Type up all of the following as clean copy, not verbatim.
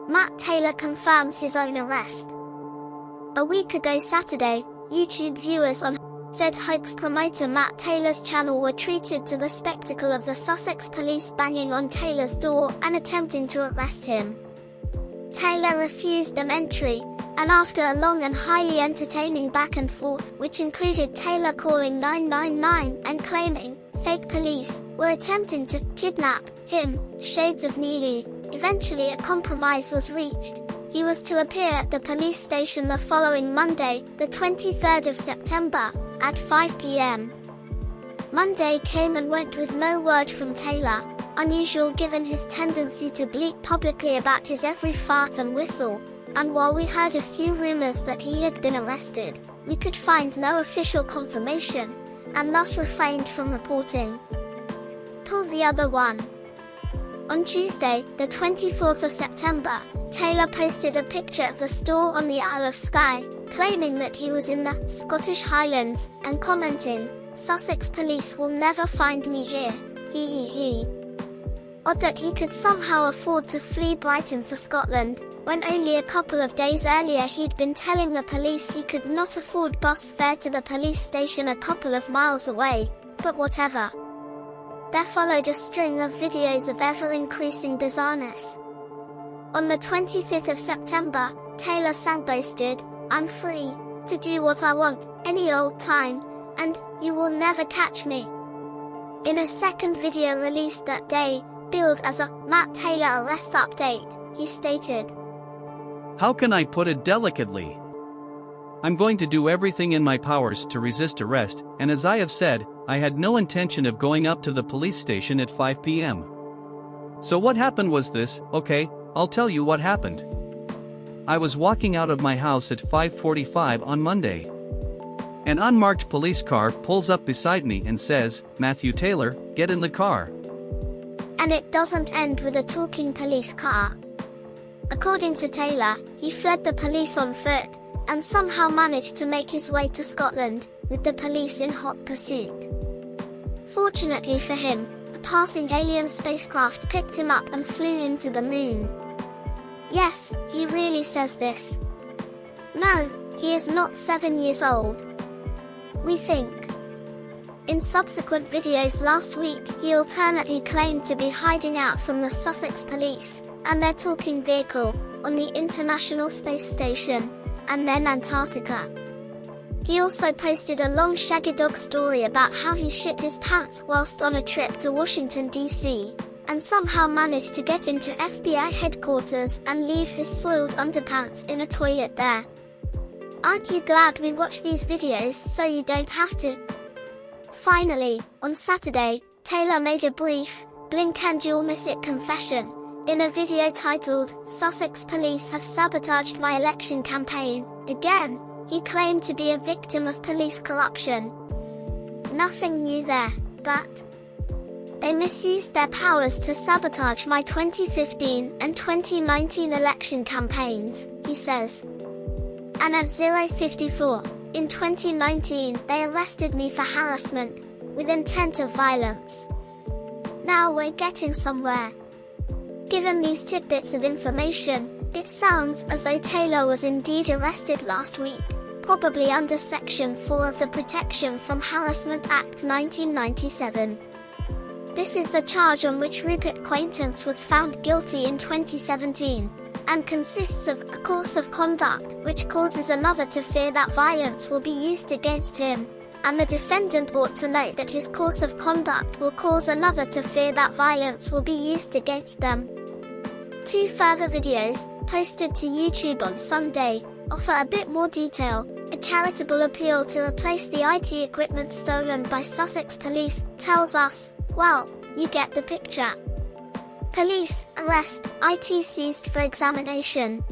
Matt Taylor confirms his own arrest. A week ago Saturday, YouTube viewers on said hoax promoter Matt Taylor's channel were treated to the spectacle of the Sussex police banging on Taylor's door and attempting to arrest him. Taylor refused them entry, and after a long and highly entertaining back and forth, which included Taylor calling 999 and claiming fake police were attempting to kidnap him, shades of Neely, eventually a compromise was reached. He was to appear at the police station the following Monday, the 23rd of September, at 5 p.m. Monday came and went with no word from Taylor, unusual given his tendency to bleat publicly about his every fart and whistle, and while we heard a few rumors that he had been arrested, we could find no official confirmation, and thus refrained from reporting. Pull the other one. On Tuesday, the 24th of September, Taylor posted a picture of the store on the Isle of Skye, claiming that he was in the Scottish Highlands, and commenting, "Sussex police will never find me here, he. Odd that he could somehow afford to flee Brighton for Scotland, when only a couple of days earlier he'd been telling the police he could not afford bus fare to the police station a couple of miles away, but whatever. There followed a string of videos of ever-increasing bizarreness. On the 25th of September, Taylor sang boasted, "I'm free to do what I want, any old time, and you will never catch me." In a second video released that day, billed as a Matt Taylor arrest update, he stated, "How can I put it delicately? I'm going to do everything in my powers to resist arrest, and as I have said, I had no intention of going up to the police station at 5 p.m. So what happened was this. Okay, I'll tell you what happened. I was walking out of my house at 5:45 on Monday. An unmarked police car pulls up beside me and says, 'Matthew Taylor, get in the car.'" And it doesn't end with a talking police car. According to Taylor, he fled the police on foot, and somehow managed to make his way to Scotland, with the police in hot pursuit. Fortunately for him, a passing alien spacecraft picked him up and flew him to the moon. Yes, he really says this. No, he is not 7 years old. We think. In subsequent videos last week, he alternately claimed to be hiding out from the Sussex police, and their talking vehicle, on the International Space Station, and then Antarctica. He also posted a long shaggy dog story about how he shit his pants whilst on a trip to Washington, D.C., and somehow managed to get into FBI headquarters and leave his soiled underpants in a toilet there. Aren't you glad we watch these videos so you don't have to? Finally, on Saturday, Taylor made a brief, blink and you'll miss it confession, in a video titled, "Sussex Police Have Sabotaged My Election Campaign." Again, he claimed to be a victim of police corruption. Nothing new there, but they misused their powers to sabotage my 2015 and 2019 election campaigns, he says. And at 0:54, in 2019, they arrested me for harassment, with intent of violence. Now we're getting somewhere. Given these tidbits of information, it sounds as though Taylor was indeed arrested last week, probably under Section 4 of the Protection from Harassment Act 1997. This is the charge on which Rupert Quaintance was found guilty in 2017, and consists of a course of conduct which causes another to fear that violence will be used against him, and the defendant ought to note that his course of conduct will cause another to fear that violence will be used against them. 2 further videos, posted to YouTube on Sunday, offer a bit more detail. A charitable appeal to replace the IT equipment stolen by Sussex police tells us, well, you get the picture. Police, arrest, IT seized for examination.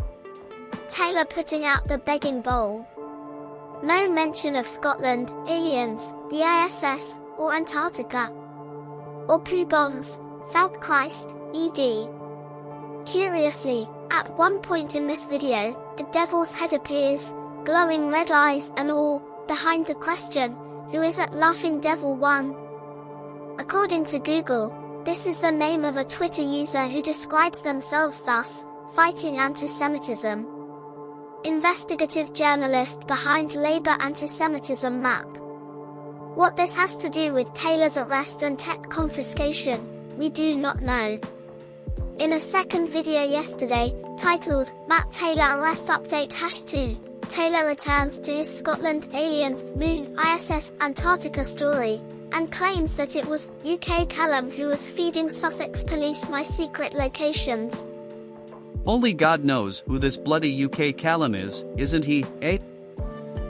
Taylor putting out the begging bowl. No mention of Scotland, aliens, the ISS, or Antarctica. Or poo bombs, thank Christ, ED. Curiously, at one point in this video, a devil's head appears, glowing red eyes and all, behind the question, who is at Laughing Devil 1? According to Google, this is the name of a Twitter user who describes themselves thus, Fighting Antisemitism. Investigative journalist behind Labour antisemitism map. What this has to do with Taylor's arrest and tech confiscation, we do not know. In a second video yesterday, titled, Matt Taylor Arrest Update #2, Taylor returns to his Scotland Aliens, Moon, ISS, Antarctica story, and claims that it was UK Callum who was feeding Sussex police my secret locations. Only God knows who this bloody UK Callum is, isn't he, eh?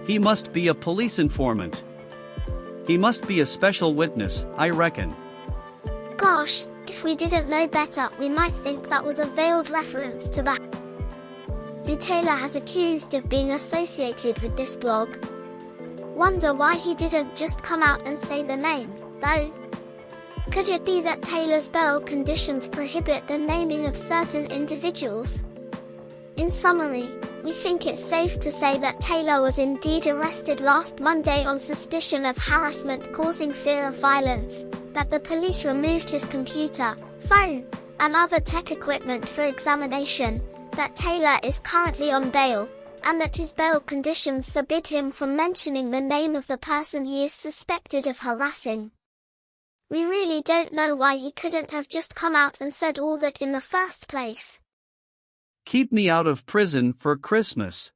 He must be a police informant. He must be a special witness, I reckon. Gosh, if we didn't know better, we might think that was a veiled reference to the who Taylor has accused of being associated with this blog. Wonder why he didn't just come out and say the name, though? Could it be that Taylor's bail conditions prohibit the naming of certain individuals? In summary, we think it's safe to say that Taylor was indeed arrested last Monday on suspicion of harassment causing fear of violence, that the police removed his computer, phone, and other tech equipment for examination, that Taylor is currently on bail, and that his bail conditions forbid him from mentioning the name of the person he is suspected of harassing. We really don't know why he couldn't have just come out and said all that in the first place. Keep me out of prison for Christmas.